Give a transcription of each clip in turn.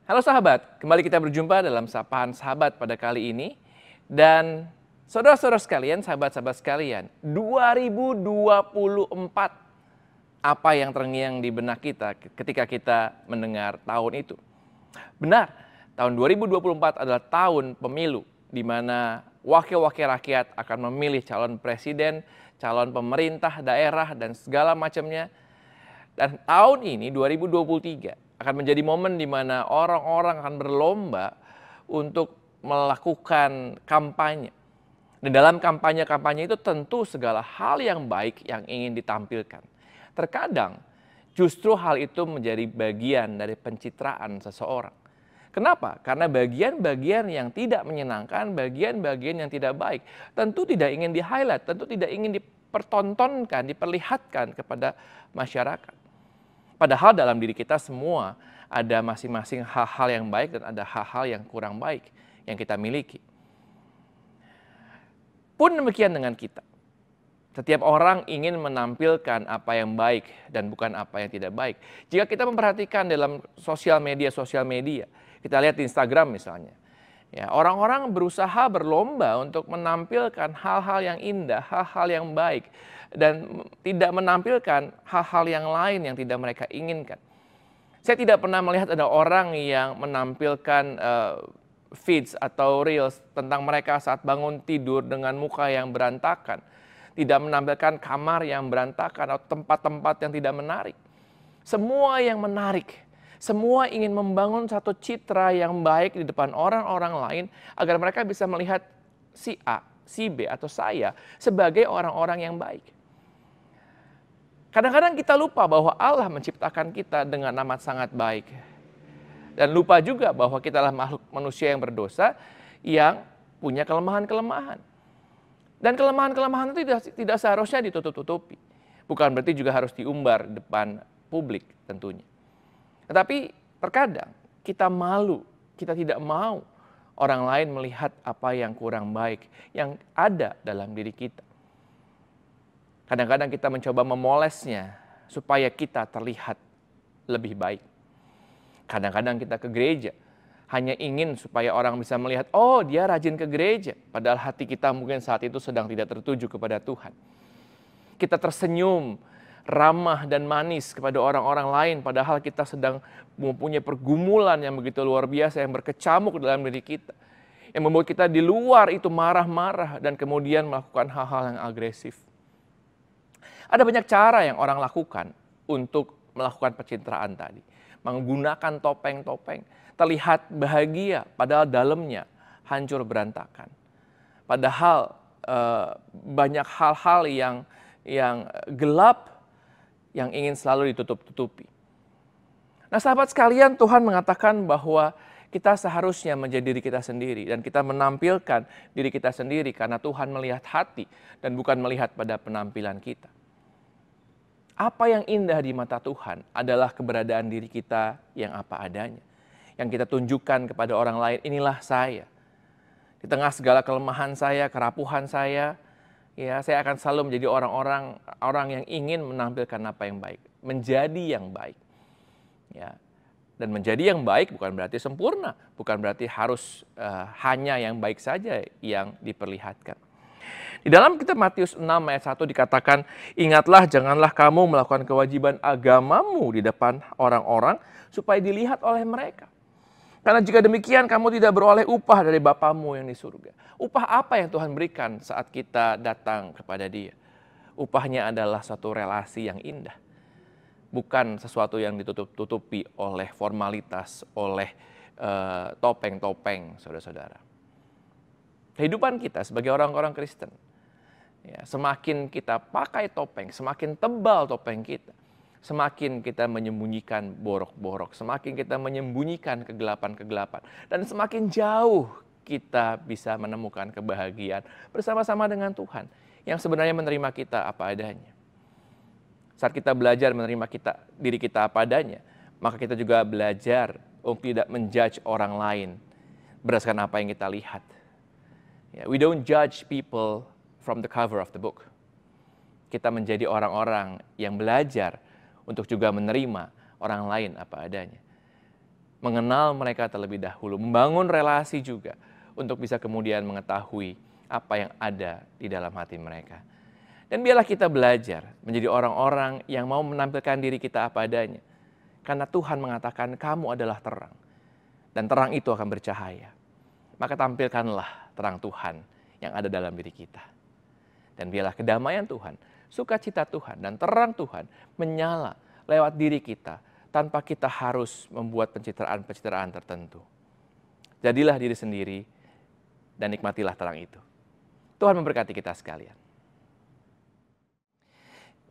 Halo sahabat, kembali kita berjumpa dalam Sapaan Sahabat pada kali ini. Dan saudara-saudara sekalian, sahabat-sahabat sekalian, 2024, apa yang terngiang di benak kita ketika kita mendengar tahun itu? Benar, tahun 2024 adalah tahun pemilu, di mana wakil-wakil rakyat akan memilih calon presiden, calon pemerintah daerah, dan segala macamnya. Dan tahun ini 2023 akan menjadi momen di mana orang-orang akan berlomba untuk melakukan kampanye. Dan dalam kampanye-kampanye itu tentu segala hal yang baik yang ingin ditampilkan. Terkadang justru hal itu menjadi bagian dari pencitraan seseorang. Kenapa? Karena bagian-bagian yang tidak menyenangkan, bagian-bagian yang tidak baik, tentu tidak ingin di-highlight, tentu tidak ingin dipertontonkan, diperlihatkan kepada masyarakat. Padahal dalam diri kita semua ada masing-masing hal-hal yang baik dan ada hal-hal yang kurang baik yang kita miliki. Pun demikian dengan kita. Setiap orang ingin menampilkan apa yang baik dan bukan apa yang tidak baik. Jika kita memperhatikan dalam sosial media, kita lihat di Instagram misalnya. Ya, orang-orang berusaha berlomba untuk menampilkan hal-hal yang indah, hal-hal yang baik, dan tidak menampilkan hal-hal yang lain yang tidak mereka inginkan. Saya tidak pernah melihat ada orang yang menampilkan feeds atau reels tentang mereka saat bangun tidur dengan muka yang berantakan. Tidak menampilkan kamar yang berantakan atau tempat-tempat yang tidak menarik. Semua yang menarik. Semua ingin membangun satu citra yang baik di depan orang-orang lain agar mereka bisa melihat si A, si B, atau saya sebagai orang-orang yang baik. Kadang-kadang kita lupa bahwa Allah menciptakan kita dengan amat sangat baik. Dan lupa juga bahwa kita adalah makhluk manusia yang berdosa yang punya kelemahan-kelemahan. Dan kelemahan-kelemahan itu tidak seharusnya ditutup-tutupi. Bukan berarti juga harus diumbar di depan publik tentunya. Tetapi terkadang kita malu, kita tidak mau orang lain melihat apa yang kurang baik yang ada dalam diri kita. Kadang-kadang kita mencoba memolesnya supaya kita terlihat lebih baik. Kadang-kadang kita ke gereja hanya ingin supaya orang bisa melihat, oh dia rajin ke gereja. Padahal hati kita mungkin saat itu sedang tidak tertuju kepada Tuhan. Kita tersenyum, ramah dan manis kepada orang-orang lain, padahal kita sedang mempunyai pergumulan yang begitu luar biasa yang berkecamuk dalam diri kita. Yang membuat kita di luar itu marah-marah dan kemudian melakukan hal-hal yang agresif. Ada banyak cara yang orang lakukan untuk melakukan pencitraan tadi. Menggunakan topeng-topeng, terlihat bahagia padahal dalamnya hancur berantakan. Padahal banyak hal-hal yang gelap yang ingin selalu ditutup-tutupi. Nah sahabat sekalian, Tuhan mengatakan bahwa kita seharusnya menjadi diri kita sendiri. Dan kita menampilkan diri kita sendiri karena Tuhan melihat hati dan bukan melihat pada penampilan kita. Apa yang indah di mata Tuhan adalah keberadaan diri kita yang apa adanya. Yang kita tunjukkan kepada orang lain, inilah saya. Di tengah segala kelemahan saya, kerapuhan saya, ya, saya akan selalu menjadi orang yang ingin menampilkan apa yang baik, menjadi yang baik. Ya. Dan menjadi yang baik bukan berarti sempurna, bukan berarti harus hanya yang baik saja yang diperlihatkan. Di dalam kitab Matius 6 ayat 1 dikatakan, ingatlah janganlah kamu melakukan kewajiban agamamu di depan orang-orang supaya dilihat oleh mereka. Karena jika demikian kamu tidak beroleh upah dari Bapamu yang di surga. Upah apa yang Tuhan berikan saat kita datang kepada Dia? Upahnya adalah suatu relasi yang indah. Bukan sesuatu yang ditutup-tutupi oleh formalitas, oleh topeng-topeng, saudara-saudara. Kehidupan kita sebagai orang-orang Kristen, ya, semakin kita pakai topeng, semakin tebal topeng kita, semakin kita menyembunyikan borok-borok, semakin kita menyembunyikan kegelapan-kegelapan, dan semakin jauh kita bisa menemukan kebahagiaan bersama-sama dengan Tuhan yang sebenarnya menerima kita apa adanya. Saat kita belajar menerima diri kita apa adanya, maka kita juga belajar untuk tidak menjudge orang lain berdasarkan apa yang kita lihat. We don't judge people from the cover of the book. Kita menjadi orang-orang yang belajar untuk juga menerima orang lain apa adanya. mengenal mereka terlebih dahulu, membangun relasi juga untuk bisa kemudian mengetahui apa yang ada di dalam hati mereka. Dan biarlah kita belajar menjadi orang-orang yang mau menampilkan diri kita apa adanya. Karena Tuhan mengatakan kamu adalah terang. Dan terang itu akan bercahaya. Maka tampilkanlah terang Tuhan yang ada dalam diri kita. Dan biarlah kedamaian Tuhan, sukacita Tuhan, dan terang Tuhan menyala lewat diri kita tanpa kita harus membuat pencitraan-pencitraan tertentu. Jadilah diri sendiri dan nikmatilah terang itu. Tuhan memberkati kita sekalian.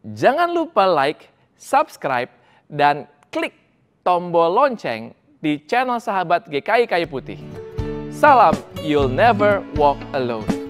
Jangan lupa like, subscribe, dan klik tombol lonceng di channel Sahabat GKI Kayu Putih. Salam, you'll never walk alone.